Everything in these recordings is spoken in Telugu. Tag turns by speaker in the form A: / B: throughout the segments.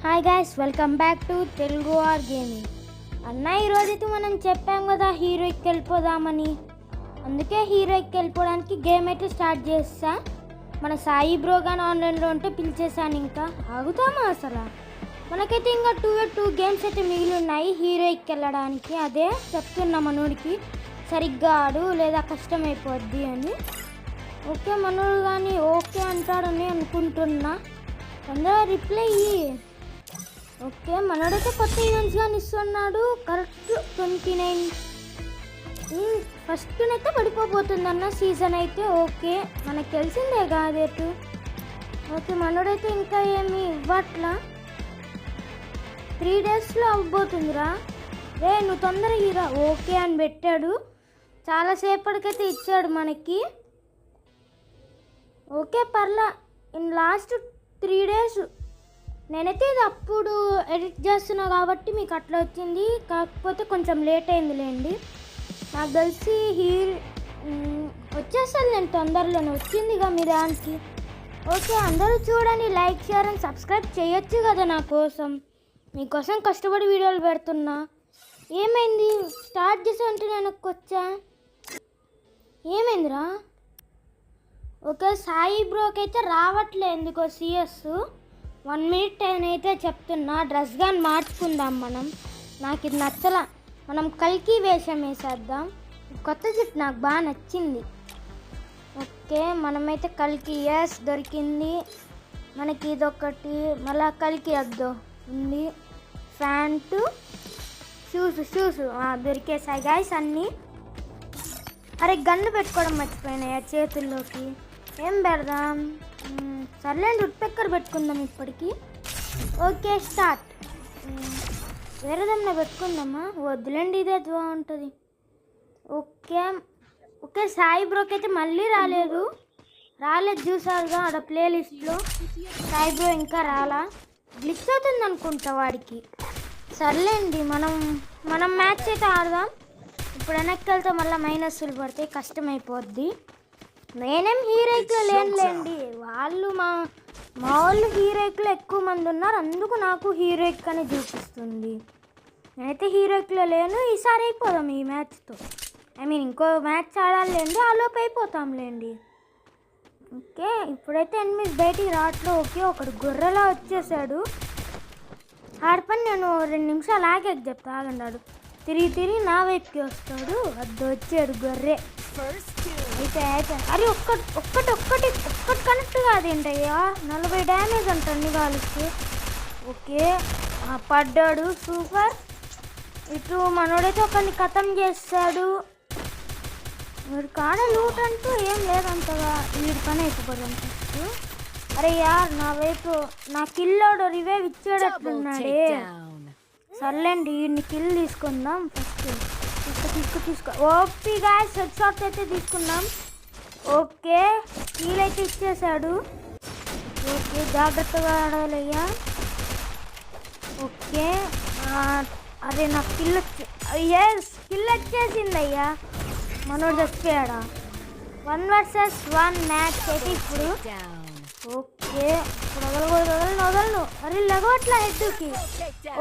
A: Hi guys, welcome back to Telugu R gaming. అన్న ఈరోజైతే మనం చెప్పాం కదా హీరోకి వెళ్ళిపోదామని. అందుకే హీరోకి వెళ్ళిపోవడానికి గేమ్ అయితే స్టార్ట్ చేస్తా. మన సాయి బ్రో కానీ ఆన్లైన్లో ఉంటే పిలిచేసాను. ఇంకా ఆగుతామా అసలు? మనకైతే ఇంకా టూ గేమ్స్ అయితే మిగిలి ఉన్నాయి హీరోకి వెళ్ళడానికి. అదే చెప్తున్నా మనోడికి సరిగ్గా ఆడు లేదా కష్టమైపోద్ది అని. ఓకే మనోడు కానీ ఓకే అంటాడని అనుకుంటున్నా. తొందరగా రిప్లై ఇయ్యి. ఓకే మనోడైతే కొత్త ఈవెంట్స్ కానీ ఇస్తున్నాడు. కరెక్ట్ 29 ఫస్ట్నైతే పడిపోబోతుందన్న సీజన్ అయితే. ఓకే మనకు తెలిసిందే కాదేటు. ఓకే మనోడైతే ఇంకా ఏమి ఇవ్వట్లా. 3 డేస్లో అవ్వబోతుందిరా. రే నువ్వు తొందరగా ఇరా. ఓకే అని పెట్టాడు. చాలాసేపటికైతే ఇచ్చాడు మనకి. ఓకే పర్లా. ఇన్ లాస్ట్ 3 డేస్ నేనైతే ఇది అప్పుడు ఎడిట్ చేస్తున్నా కాబట్టి మీకు అట్లా వచ్చింది. కాకపోతే కొంచెం లేట్ అయిందిలేండి. నాకు తెలిసి వచ్చేస్తాను నేను తొందరలోనే. వచ్చిందిగా మీ దానికి. ఓకే అందరూ చూడండి, లైక్ షేర్ అండ్ సబ్స్క్రైబ్ చేయొచ్చు కదా నా కోసం. మీకోసం కష్టపడి వీడియోలు పెడుతున్నా. ఏమైంది స్టార్ట్ చేసావంటే నేను వచ్చా? ఏమైందిరా? ఓకే సాయి బ్రోకి అయితే రావట్లే ఎందుకో సిఎస్. 1 మినిట్ అయితే చెప్తున్నా. డ్రెస్ కానీ మార్చుకుందాం మనం. నాకు ఇది నచ్చలా. మనం కల్కి వేషం వేసేద్దాం. కొత్త జుట్టు నాకు బాగా నచ్చింది. ఓకే మనమైతే కల్కి ఎస్ దొరికింది మనకి. ఇదొకటి మళ్ళీ కల్కి అద్దో ఉంది. ప్యాంటు షూస్ దొరికేసాయి గాయస్ అన్నీ. అరే గన్ను పెట్టుకోవడం మర్చిపోయినాయా చేతుల్లోకి. ఏం పెడదాం? సర్లేండి ఉడ్పెక్కర్ పెట్టుకుందాం ఇప్పటికి. Okay start. వేరేదన్నా పెట్టుకుందామా? వద్దులేండి ఇదే బాగుంటుంది. ఓకే సాయి బ్రోకి అయితే మళ్ళీ రాలేదు చూసారుగా ఆడ ప్లేలిస్ట్లో. సాయి బ్రో ఇంకా రాలా. గ్లిచ్ అవుతుంది అనుకుంటా వాడికి. సర్లేండి మనం మ్యాచ్ అయితే ఆడదాం. ఇప్పుడు వెనక్కి వెళ్తే మళ్ళీ మైనస్లు పడితే కష్టమైపోద్ది. నేనేం హీరోయిక్లో లేనులేండి. వాళ్ళు మా వాళ్ళు హీరోయిక్లో ఎక్కువ మంది ఉన్నారు. అందుకు నాకు హీరోయిక్ అని చూపిస్తుంది. నేనైతే హీరోయిక్లో లేను. ఈసారి అయిపోదాం ఈ మ్యాచ్తో. ఇంకో మ్యాచ్ ఆడాలండి. ఆలోపు అయిపోతాంలేండి. ఓకే ఇప్పుడైతే ఎనిమిది బయటికి రావట్లో. ఓకే ఒకడు గొర్రెలా వచ్చేసాడు. ఆడపని నేను 2 నిమిషాలు ఆగాక చెప్తా. ఆగండాడు తిరిగి నా వైపుకి వస్తాడు. అది వచ్చాడు గొర్రె. అయితే అరే ఒక్కటి కనెక్ట్ కాదేంటయ్యా. 40 డ్యామేజ్ అంట అన్ని కాలుకి. ఓకే పడ్డాడు సూపర్. ఇటు మనోడైతే ఒకరిని ఖతం చేస్తాడు. వీడి కాడ లూట్ అంటూ ఏం లేదంతగా. వీడి పని అయిపోదాం ఫస్ట్. అరే యార్ నా వైపు నా కిల్లోడు రివైవ్ ఇచ్చేటట్లున్నాడే. సర్లేండి వీడిని కిల్ తీసుకుందాం ఫస్ట్. తీసుకో ఓపీ గాయ్స్ హెడ్ షాట్ అయితే తీసుకున్నాం. ఓకే కీల్ అయితే ఇచ్చేసాడు. ఓకే జాగ్రత్తగా ఆడాలయ్యా. ఓకే అరే నాకు కిల్ వచ్చేసిందయ్యా. మనోడు చచ్చిపోయాడా? 1 vs 1 మ్యాచ్ అయితే ఇప్పుడు. ఓకే ఇప్పుడు వదలను. అరే లగవట్లా హెడ్కి.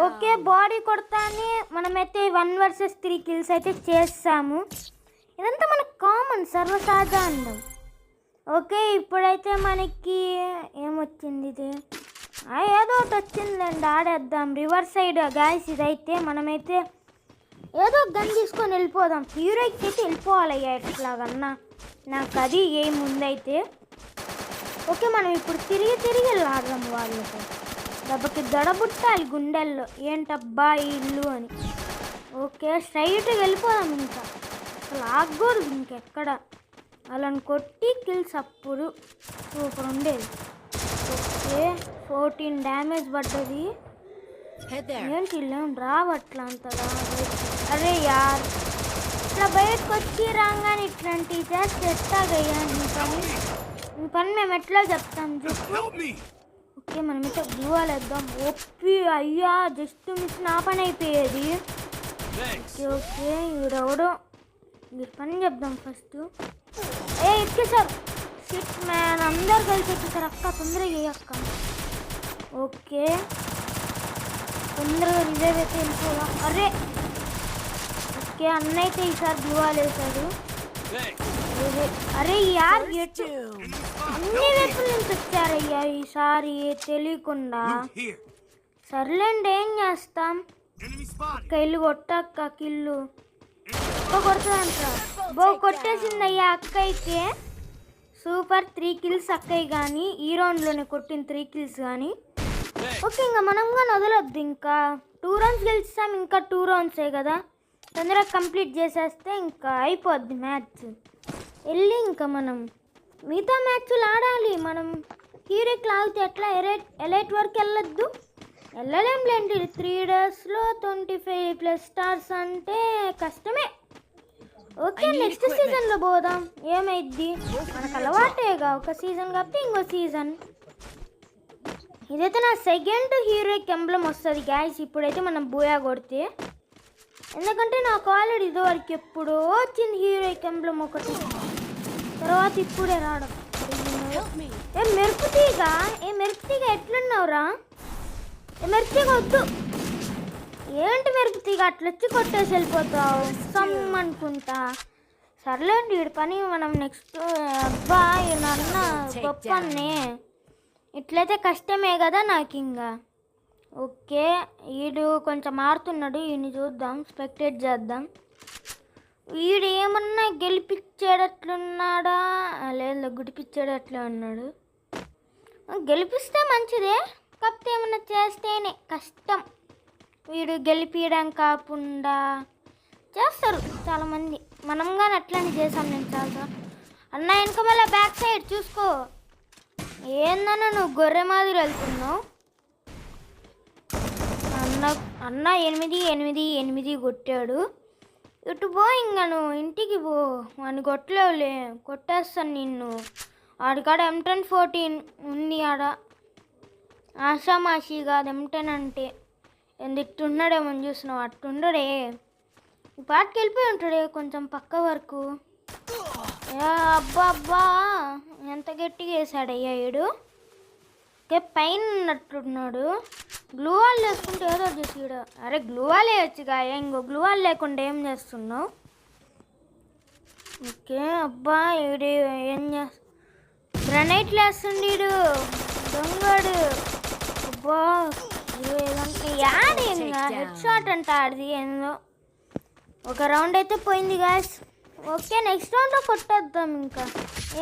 A: ఓకే బాడీ కొడతానే మనమైతే 1 vs 3 కిల్స్ అయితే చేస్తాము. ఇదంతా మనకు కామన్ సర్వసాధారణం. ఓకే ఇప్పుడైతే మనకి ఏమొచ్చింది? ఇది ఏదో ఒకటి వచ్చిందండి. ఆడేద్దాం రివర్స్ సైడ్ గాయస్. ఇదైతే మనమైతే ఏదో గన్ తీసుకొని వెళ్ళిపోదాం. హీరోకి అయితే వెళ్ళిపోవాలయ్యా ఎట్లాగన్నా. నాకు అది ఏముందైతే. ఓకే మనం ఇప్పుడు తిరిగి వెళ్ళాడదాం వాళ్ళతో. దెబ్బకి దడబుట్టాలి గుండెల్లో. ఏంటబ్బా ఈ ఇల్లు అని. ఓకే స్ట్రైట్గా వెళ్ళిపోదాం. ఇంకా అసలు ఆగకూడదు ఇంకెక్కడ. వాళ్ళని కొట్టి కిల్స్ అప్పుడు సూపర్ ఉండేది. ఓకే 14 డ్యామేజ్ పడ్డది. ఏంటి ఇల్లు రావట్లా అంతగా. అరే యార్ ఇట్లా బయటకు వచ్చి రాగానే ఇట్లాంటివి చేస్తే ఎట్టాగయ్యా ఈ పని మేము ఎట్లా చెప్తాం చెప్పు. ఓకే మనమైతే గ్లూవాల్ వేద్దాం. ఓపి అయ్యా జస్ట్ మిస్ నా పని అయిపోయేది. ఓకే ఈడెవడో ఈ పని చెప్దాం ఫస్ట్. ఎక్కేసారు shit man. అందరు కలిసి ఎక్కేసారు. అక్క తొందరగా అక్క. ఓకే తొందరగా రిజైవ్ అయితే వెళ్ళిపోదా. అరే ఓకే, అన్న అయితే ఈసారి బ్లూ వాల్ వేశాడు. అరే యార్ అన్ని వైపుల నుంచి వచ్చారయ్యా ఈసారి తెలియకుండా. సర్లేండి ఏం చేస్తాం, అక్క ఇల్లు కొట్టక్క కిల్లు కొడుతుందంట. కొట్టేసిందయ్యా అక్కయ్యకి. సూపర్ 3 kills అక్కయ్య కానీ ఈ రౌండ్లోనే కొట్టిన 3 kills కానీ. ఓకే ఇంకా మనం కానీ వదలొద్దు, ఇంకా 2 rounds గెలిచాం, ఇంకా 2 rounds కదా, తొందరగా కంప్లీట్ చేసేస్తే ఇంకా అయిపోద్ది మ్యాచ్. వెళ్ళి ఇంకా మనం మిగతా మ్యాచ్లు ఆడాలి. మనం హీరోకి లాగితే ఎట్లా ఎలైట్ వరకు వెళ్ళొద్దు, వెళ్ళలేంలేండి. 3 daysలో 25+ stars అంటే కష్టమే. ఓకే నెక్స్ట్ సీజన్లో పోదాం, ఏమైద్ది మనకు అలవాటేగా, ఒక సీజన్ కాబట్టి ఇంకో సీజన్. ఇదైతే నా సెకండ్ హీరోయిక్ ఎంబ్లం వస్తుంది గ్యాస్. ఇప్పుడైతే మనం బూయా కొడితే, ఎందుకంటే నాకు ఆల్రెడీ ఇదివరకు ఎప్పుడో వచ్చింది హీరోయిక్ ఎంబ్లం ఒకటి, తర్వాత ఇప్పుడే రావడం. మెరుపుతీగా ఎట్లున్నావురా? మెరుపుతీగ వద్దు, ఏంటి మెరుపుతీగ అట్లా వచ్చి కొట్టేసి వెళ్ళిపోతావు సమ్ అనుకుంటా. సర్లేండి వీడి పని మనం నెక్స్ట్. అబ్బా నాన్న గొప్ప అన్నే, ఇట్లయితే కష్టమే కదా నాకు ఇంకా. ఓకే వీడు కొంచెం మారుతున్నాడు, వీడిని చూద్దాం, స్పెక్టేట్ చేద్దాం. వీడు ఏమన్నా గెలిపించేటట్లున్నాడా? లేదు గుడిపించేటట్లే ఉన్నాడు. గెలిపిస్తే మంచిదే, కాకపోతే ఏమన్నా చేస్తేనే కష్టం. వీడు గెలిపించడం కాకుండా చేస్తారు చాలామంది, మనం కానీ అట్లానే చేసాం. నేను చాలా అన్న వెనక మళ్ళీ బ్యాక్ సైడ్ చూసుకో. ఏందన్నా నువ్వు గొర్రె మాదిరి వెళ్తున్నావు? అన్న 8 కొట్టాడు. ఇటు పో, ఇంకా నువ్వు ఇంటికి పో, వాడిని కొట్టలేవులే, కొట్టేస్తాను నిన్ను. ఆడికాడ M1014 ఉంది, ఆడ ఆషామాషి కాదు M10 అంటే. ఎందుకున్నాడేమో చూసినావు, అట్టుండడే, ఈ పాటికి వెళ్ళిపోయి ఉంటాడే కొంచెం పక్క వరకు. అబ్బా ఎంత గట్టిగా వేసాడయ్యా వీడు. ఓకే పైన ఉన్నట్టున్నాడు. గ్లూ వాల్ వేసుకుంటే ఏదో చూసిడు. అరే గ్లూ వాల్ వేయచ్చుగా, ఇంకో గ్లూ వాల్ లేకుండా ఏం చేస్తున్నావు? ఓకే అబ్బా వీడు ఏం చేస్తా, గ్రనైట్లు వేస్తుండే దొంగడు. అబ్బా యాడ్ ఇంకా హెడ్ షాట్ అంట ఆడిది ఏందో. ఒక రౌండ్ అయితే పోయింది గాయస్. ఓకే నెక్స్ట్ రౌండ్లో కొట్టేద్దాం, ఇంకా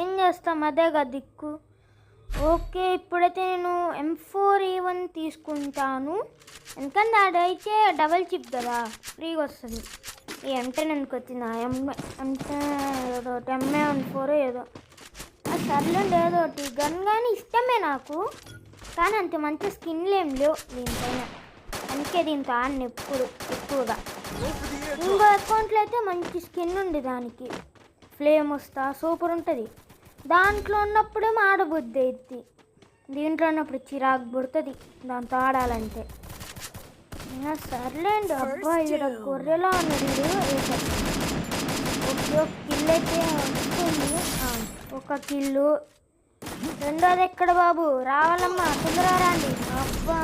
A: ఏం చేస్తాం అదేగా దిక్కు. ఓకే ఇప్పుడైతే నేను M4A1 తీసుకుంటాను, ఎందుకంటే అదైతే డబల్ చిప్ కదా, ఫ్రీగా వస్తుంది. ఈ M10 ఎందుకు వచ్చిందా, MA14 ఏదో. సర్లేండి ఏదో ఒకటి. గన్ కానీ ఇష్టమే నాకు, కానీ అంత మంచి స్కిన్లు ఏం లేవు దీనిపైన, అందుకే దీంతో ఆడిన ఎక్కువగా. ఇంకో అకౌంట్లో అయితే మంచి స్కిన్ ఉంది, దానికి ఫ్లేమ్ వస్తా సూపర్ ఉంటుంది. దాంట్లో ఉన్నప్పుడేమో ఆడబుద్ది అవుద్ది, దీంట్లో ఉన్నప్పుడు చిరాకు పుడుతుంది దాంతో ఆడాలంటే. సర్లేండి. అబ్బా ఇక్కడ గొర్రెలా ఉన్నది. ఓకే ఒక కిల్ అయితే వస్తుంది, ఒక కిల్లు. రెండోది ఎక్కడ బాబు, రావాలమ్మా తొందరగా రండి. అబ్బా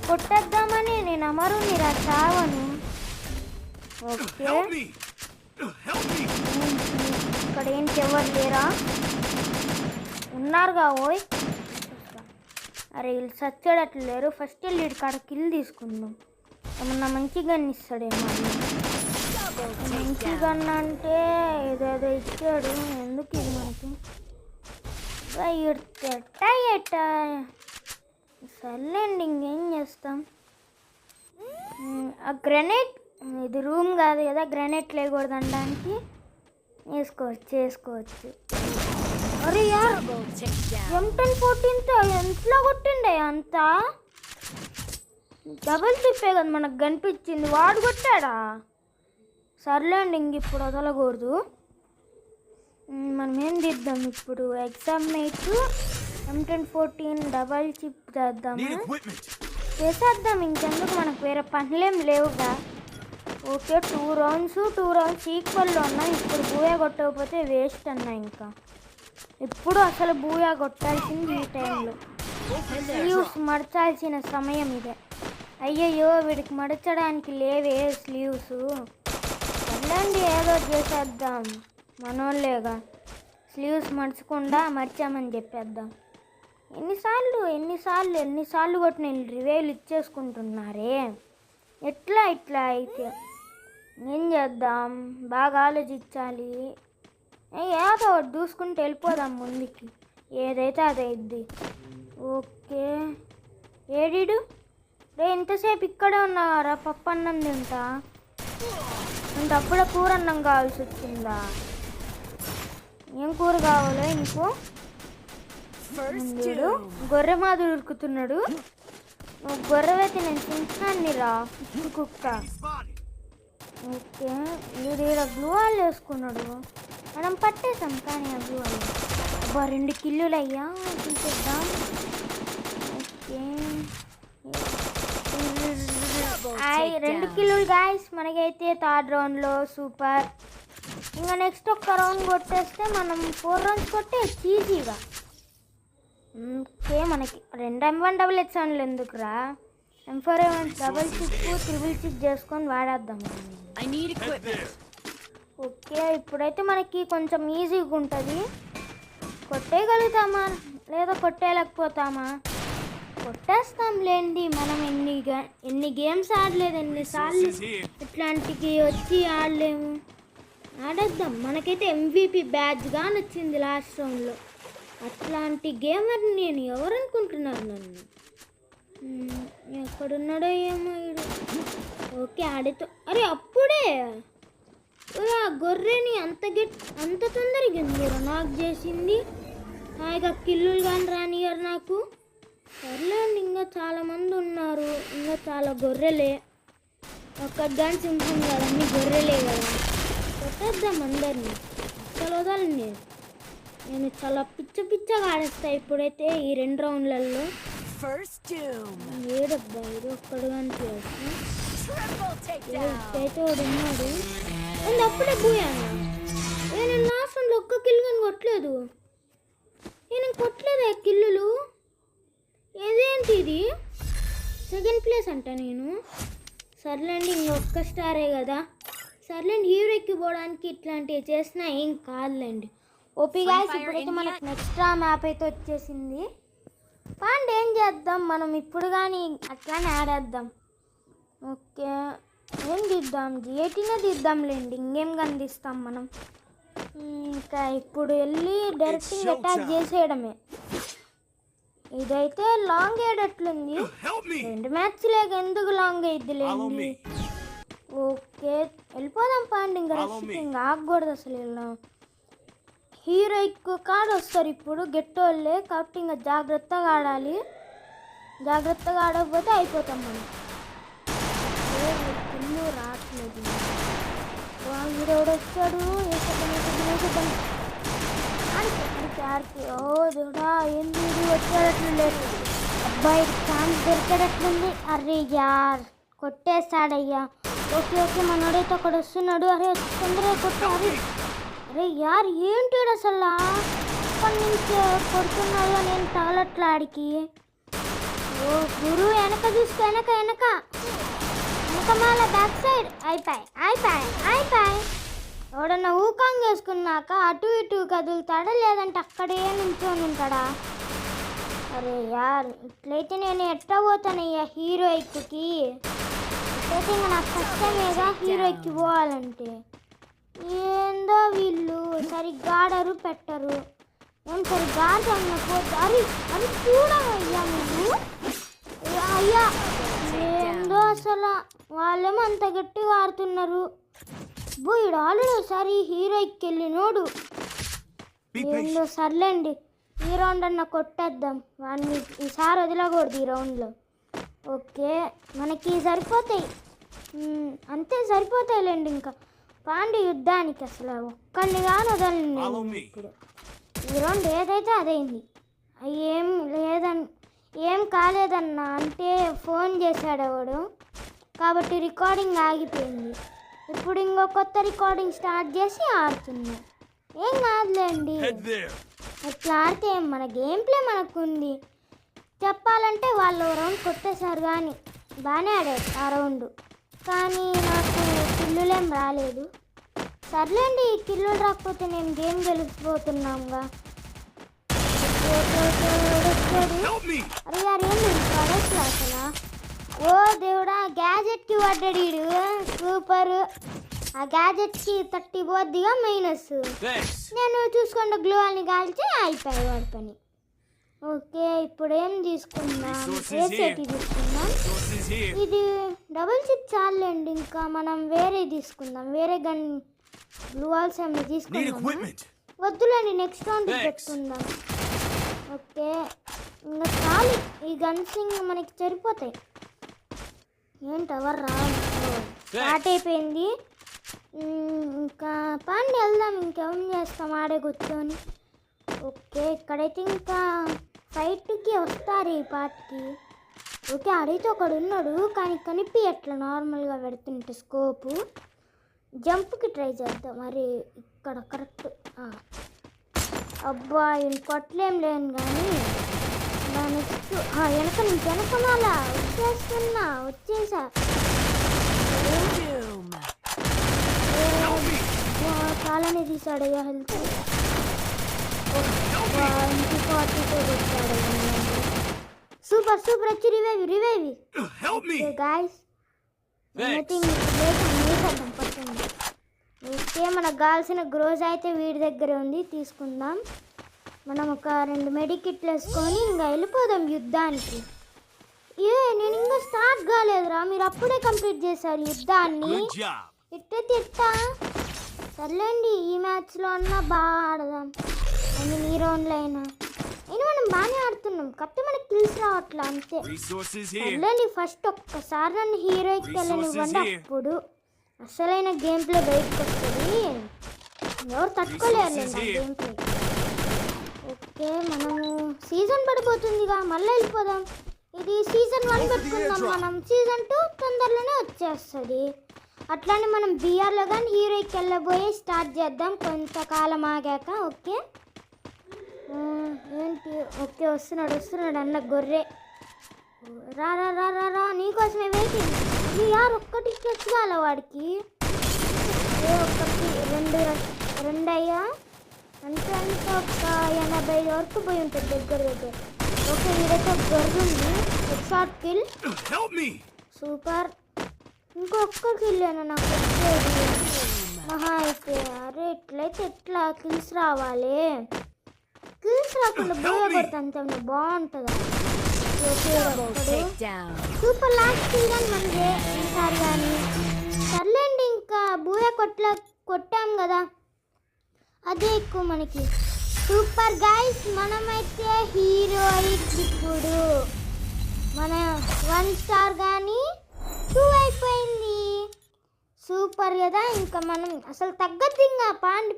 A: కొట్టేద్దామని నేను అమరు మీరా చావను. ఓకే ఇక్కడ ఏంటి ఎవరు లేరా, ఉన్నారుగా ఓయ్. అరే వీళ్ళు సచ్చేటట్లు లేరు, ఫస్ట్ వెళ్ళి వీడి కాడ కిల్ తీసుకుందాం. ఏమన్నా మంచి గన్ ఇస్తాడేమో. మంచి గన్ అంటే ఏదేదో ఇచ్చాడు, ఎందుకు ఇది మనకి? ఎట్టా సర్లేండి ఇంకేం చేస్తాం. ఆ గ్రెనేట్, ఇది రూమ్ కాదు కదా, గ్రెనేట్ లేకూడదు అనడానికి చేసుకోవచ్చు. అరే యార్ M1014తో ఎంతలో కొట్టిండే అంతా, డబుల్ చిప్పే కదా మనకు కనిపించింది, వాడు కొట్టాడా? సర్లేండి ఇంక ఇప్పుడు వదలకూడదు. మనం ఏం తీద్దాం ఇప్పుడు, ఎగ్జామినేట్ M1014 డబల్ చిప్ చేసేద్దాం, ఇంకెందుకు మనకు వేరే పనులేం లేవుగా. ఓకే 2 rounds ఈక్వల్లో ఉన్నాయి. ఇప్పుడు బూయా కొట్టకపోతే వేస్ట్ అన్నా, ఇంకా ఇప్పుడు అసలు బూయా కొట్టాల్సింది ఈ టైంలో, లీవ్స్ మర్చాల్సిన సమయం ఇదే. అయ్యయ్యో వీడికి మడచడానికి లేవే స్లీవ్స్. వెళ్ళండి ఏదో చేసేద్దాం, మనోళ్ళేగా, స్లీవ్స్ మడచకుండా మర్చామని చెప్పేద్దాం. ఎన్నిసార్లు కొట్టి నేను రివేలు ఇచ్చేసుకుంటున్నారే. ఇట్లా అయితే ఏం చేద్దాం, బాగా ఆలోచించాలి. ఏదో ఒకటి దూసుకుంటూ వెళ్ళిపోదాం ముందుకి, ఏదైతే అదైద్ది. ఓకే ఏడీడు రే, ఇంతసేపు ఇక్కడే ఉన్నారా? పప్పు అన్నం తింటా అంటే అప్పుడే కూర అన్నం కావాల్సి వచ్చిందా? ఏం కూర కావాలో ఇంకో? గొర్రె మాదిరి ఉరుకుతున్నాడు. గొర్రెవైతే నేను తింటాను రా కుక్క. ఓకే వీడు ఇలా గ్లూ వాల్ వేసుకున్నాడు, మనం పట్టేసాం. కానీ ఆ గ్లూ వాల్ 2 కిల్లులు అయ్యా, తీసేద్దాం. ఓకే 2 కిల్లులు గాయస్ మనకైతే 3rd రౌండ్లో. సూపర్. ఇంకా నెక్స్ట్ ఒక్క రౌండ్ కొట్టేస్తే మనం 4 రౌండ్స్ కొట్టే ఈజీగా. ఓకే మనకి 2 M1 XH7లు ఎందుకురా, M4A1 666 చేసుకొని వాడేద్దాం. ఓకే ఇప్పుడైతే మనకి కొంచెం ఈజీగా ఉంటుంది. కొట్టేయగలుగుతామా లేదా కొట్టేయలేకపోతామా? కొట్టేస్తాంలేండి. మనం ఎన్ని గేమ్స్ ఆడలేదు, ఎన్నిసార్లు ఇట్లాంటికి వచ్చి ఆడలేము. ఆడేద్దాం. మనకైతే MVP బ్యాడ్జ్గా నచ్చింది లాస్ట్ రౌండ్లో. అట్లాంటి గేమర్ నేను ఎవరు అనుకుంటున్నారు నన్ను? ఎక్కడున్నాడో ఏమో వీడు. ఓకే ఆడితో అరే అప్పుడే ఆ గొర్రెని అంత తొందరగా ఎందుకు నాకు చేసింది? హాయిగా కిల్లులు కానీ రానియరు నాకు. సర్లేండి, ఇంకా చాలామంది ఉన్నారు, ఇంకా చాలా గొర్రెలే. ఒక్కటి కానీ సింపుల్ కదా, అన్ని గొర్రెలే కదా. కొట్టేద్దాం అందరినీ, అసలు వదలండి. నేను చాలా పిచ్చగా ఆడేస్తా ఇప్పుడైతే ఈ 2 రౌండ్లలో. ఏడబ్బా ఇది ఒక్కడు కానీ అయితే వాడు ఉన్నాడు. అండ్ అప్పుడే పోయాను. నేను లాస్ట్ రౌండ్లో ఒక్క కిల్లు కానీ కొట్టలేదు. నేను కొట్టలేదా కిల్లులు? ఏదేంటి ఇది? 2nd ప్లేస్ అంట నేను. సర్లేండి ఇంకొక్క స్టారే కదా. సర్లేండి హీరో ఎక్కిపోవడానికి ఇట్లాంటివి చేసినా ఏం కాదులేండి. ఓపీ గాయ్స్ ఇప్పుడైతే మనకు నెక్స్ట్ మ్యాప్ అయితే వచ్చేసింది. పాండ్ ఏం చేద్దాం మనం ఇప్పుడు కానీ అట్లానే ఆడేద్దాం. ఓకే ఏం తీద్దాం? G18 తీద్దాంలేండి, ఇంకేం కనిపిస్తాం మనం. ఇంకా ఇప్పుడు వెళ్ళి డైరెక్ట్గా అటాక్ చేసేయడమే. ఇదైతే లాంగ్ అయ్యేటట్లుంది. 2 మ్యాచ్లేక ఎందుకు లాంగ్ అయ్యిద్దిలేండి. ఓకే వెళ్ళిపోదాం పాండి. ఇంకా రష్కి ఇంకా ఆగకూడదు అసలు. ఇలా హీరో ఎక్కువ కాడు వస్తారు ఇప్పుడు గెట్టోళ్ళే, కాబట్టి ఇంకా జాగ్రత్తగా ఆడాలి. జాగ్రత్తగా ఆడకపోతే అయిపోతాం మనం. ఇల్లు రావట్లేదు. వీడెవడు వచ్చాడు? ఓ దేవుడా ఏంది వచ్చేటట్లు లేదు. అబ్బాయి ఛాన్స్ దొరికేటట్లుంది. అరే యార్ కొట్టేస్తాడయ్యా. ఓకే మనోడైతే ఒకడు వస్తున్నాడు. అరే తొందరగా కొట్టారు. అరే యార్ ఏంటి అసలు అప్పటి నుంచి కొడుతున్నాడు, నేను తగలట్లా ఆడికి. ఓ గురు వెనక చూసుకో, వెనక మాల బ్యాక్ సైడ్. అయిపోయి ఎవడన్నా ఊకాంగ్ వేసుకున్నాక అటు ఇటు కదులుతాడా, లేదంటే అక్కడే నించొని ఉంటాడా? అరే యార్ ఇట్లయితే నేను ఎట్లా పోతానయ్యా హీరో ఎక్కుకి? ఇట్లయితే ఇంకా నాకు కష్టమేగా హీరో ఎక్కి పోవాలంటే. ఏందో వీళ్ళు సరిగ్గా ఆడరు పెట్టరు. ఏం సరిగ్గా ఆడకపోతే అది చూడమయ్యా నువ్వు. అయ్యా ఏందో అసలు వాళ్ళేమో అంత గట్టిగా ఆడుతున్నారు. వీడు ఆల్రెడీ ఒకసారి హీరో ఎక్కెళ్ళినోడు. ఏందో సర్లేండి ఈ రౌండ్ అన్న కొట్టేద్దాం వాడిని. ఈసారి వదిలకూడదు ఈ రౌండ్లో. ఓకే మనకి సరిపోతాయి, అంతే సరిపోతాయిలేండి. ఇంకా పాండి యుద్ధానికి అసలు ఒక్కడిని కానీ వదలండి. ఇప్పుడు ఈ రౌండ్ ఏదైతే అదైంది. ఏం కాలేదన్నా అంటే ఫోన్ చేశాడు వాడు, కాబట్టి రికార్డింగ్ ఆగిపోయింది. ఇప్పుడు ఇంకో కొత్త రికార్డింగ్ స్టార్ట్ చేసి ఆడుతున్నాం. ఏం కాదులేండి, ఎట్లా ఆడితే మన గేమ్ ప్లే మనకు ఉంది. చెప్పాలంటే వాళ్ళు రౌండ్ కొట్టేశారు కానీ బాగానే ఆడాడు ఆ రౌండ్, కానీ నాకు కిల్లులేం రాలేదు. సర్లేండి, కిల్లులు రాకపోతే నేను గేమ్ గెలిచిపోతున్నాంగా. అరే యారు ఏంది పడేస్తా అసలు. ఓ దేవుడా, గ్యాజెట్కి పడ్డాడు వీడు. సూపర్. ఆ గ్యాజెట్కి 30 పోద్దిగా మైనస్. నేను చూసుకుంటే గ్లూవాల్ని కాల్చి అయిపోయాయి వాడి పని. ఓకే, ఇప్పుడు ఏం తీసుకుందాం? ఏసేటి తీసుకుందాం. ఇది డబుల్ చిప్ చాలండి, ఇంకా మనం వేరే తీసుకుందాం. వేరే గన్ గ్లూవాల్స్ ఏమి తీసుకుందాం. వద్దులేండి, నెక్స్ట్ రౌండ్ పెట్టుకుందాం. ఓకే, ఇంకా చాలు. ఈ గన్స్ ఇంకా మనకి సరిపోతాయి. ఏంటి ఎవరు రాదు, స్టార్ట్ అయిపోయింది. ఇంకా పాండి వెళ్దాం, ఇంకేం చేస్తాం ఆడే కూర్చొని. ఓకే, ఇక్కడైతే ఇంకా ఫైట్కి వస్తారు ఈ పార్ట్కి. ఓకే, ఆడైతే ఒకడు ఉన్నాడు, కానీ కనిపించట్లా నార్మల్గా పెడుతుంటే స్కోపు. జంప్కి ట్రై చేద్దాం. మరి ఇక్కడ కరెక్ట్. అబ్బా, ఈయన కొట్టలేం లేను కానీ నెక్స్ట్ వెనక నుంచి వెనకమాల వచ్చేసా. చాలానే తీసాడు హెల్త్. 40 వచ్చాడు. సూపర్ సూపర్ వచ్చి రివైవ్ గాయస్. పడుతుంది. ఓకే, మనకు కావాల్సిన గ్రోజ్ అయితే వీడి దగ్గర ఉంది, తీసుకుందాం. మనం ఒక 2 మెడికిట్లు వేసుకొని ఇంకా వెళ్ళిపోదాం యుద్ధానికి. నేను ఇంకా స్టార్ట్ కాలేదురా, మీరు అప్పుడే కంప్లీట్ చేశారు యుద్ధాన్ని. ఇట్టా సర్లేండి, ఈ మ్యాచ్లో అన్నా బాగా ఆడదాం. ఈ రౌండ్లో అయినా మనం బాగానే ఆడుతున్నాం, కాకపోతే మనకి కిల్స్ రావట్లా అంతే. సర్లేండి, ఫస్ట్ ఒక్కసారి నన్ను హీరోయికి వెళ్ళనివ్వండి, అప్పుడు అసలైన గేమ్ ప్లే బయటకు వస్తుంది. ఎవరు తట్టుకోలేరు గేమ్ ప్లే. ఓకే, మనము సీజన్ పడిపోతుందిగా, మళ్ళీ వెళ్ళిపోదాం. ఇది సీజన్ 1 పెట్టుకుందాం. మనం సీజన్ 2 తొందరలోనే వచ్చేస్తుంది. అట్లానే మనం బీఆర్లో కానీ హీరోయికి వెళ్ళబోయి స్టార్ట్ చేద్దాం కొంతకాలం ఆగాక. ఓకే ఏంటి, ఓకే వస్తున్నాడు అన్న గొర్రె. రా రా రా రా రా నీకోసమే వెయిటింగ్. బీఆర్ ఒక్కటి తెచ్చుకోవాల వాడికి. రెండు అయ్యా అంటే ఒక 80 వరకు పోయి ఉంటుంది దగ్గర. ఓకే, వీడైతే ఒక గొర్రె ఉంది. Short kill, super. ఇంకొక్క కిల్లేనా నాకు వచ్చేది మహా అయితే. అరే ఇట్లయితే ఎట్లా కిల్స్ రావాలి? కిల్స్ రాకుండా బోయ కొడితే అంత బాగుంటుందా? సూపర్ లాస్ట్ కిల్ కానీ మనదే ఈసారి కానీ. సర్లేండి, ఇంకా బూయ కొట్టాం కదా, అదే ఎక్కువ మనకి. సూపర్ గైస్, మనమైతే హీరోయిక్ ఇప్పుడు మన 1 స్టార్ కానీ 2 అయిపోయింది. సూపర్ కదా. ఇంకా మనం అసలు తగ్గద్దు, ఇంకా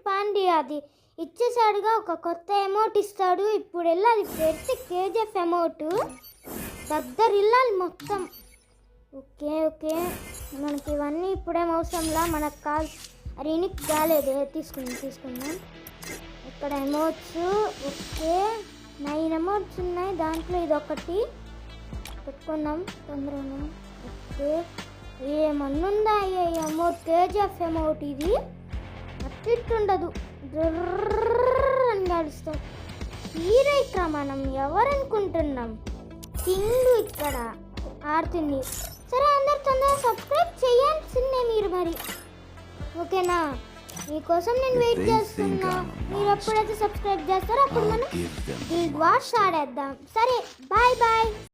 A: పాండి అది ఇచ్చేసాడుగా. ఒక కొత్త ఎమౌంట్ ఇస్తాడు, ఇప్పుడు వెళ్ళాలి పెడితే కేజీఎఫ్ ఎమౌంట్ దగ్గర వెళ్ళాలి మొత్తం. ఓకే ఓకే, మనకి ఇవన్నీ ఇప్పుడేం అవసరంలా, మనకు రీనిక్ కాలేదు. తీసుకుందాం. ఇక్కడ ఎమౌంట్స్ ఓకే 9 ఎమౌంట్స్ ఉన్నాయి, దాంట్లో ఇది ఒకటి పెట్టుకున్నాం తొందరగా. ఓకే, ఏమన్నుందా అమౌంట్? కేజీఎఫ్ అమౌంట్ ఇది అట్టిట్టుండదు, అని నడుస్తాం. హీరో ఇక్కడ మనం ఎవరనుకుంటున్నాం? కింగ్ ఇక్కడ ఆడుతుంది. సరే, అందరు తొందరగా సబ్స్క్రైబ్ చేయాల్సిందే మీరు మరి, ఓకేనా? మీకోసం నేను వెయిట్ చేస్తున్నా. మీరు ఎప్పుడైతే సబ్స్క్రైబ్ చేస్తారో అప్పుడు మనం గిల్డ్ వార్స్ ఆడేద్దాం. సరే, బాయ్ బాయ్.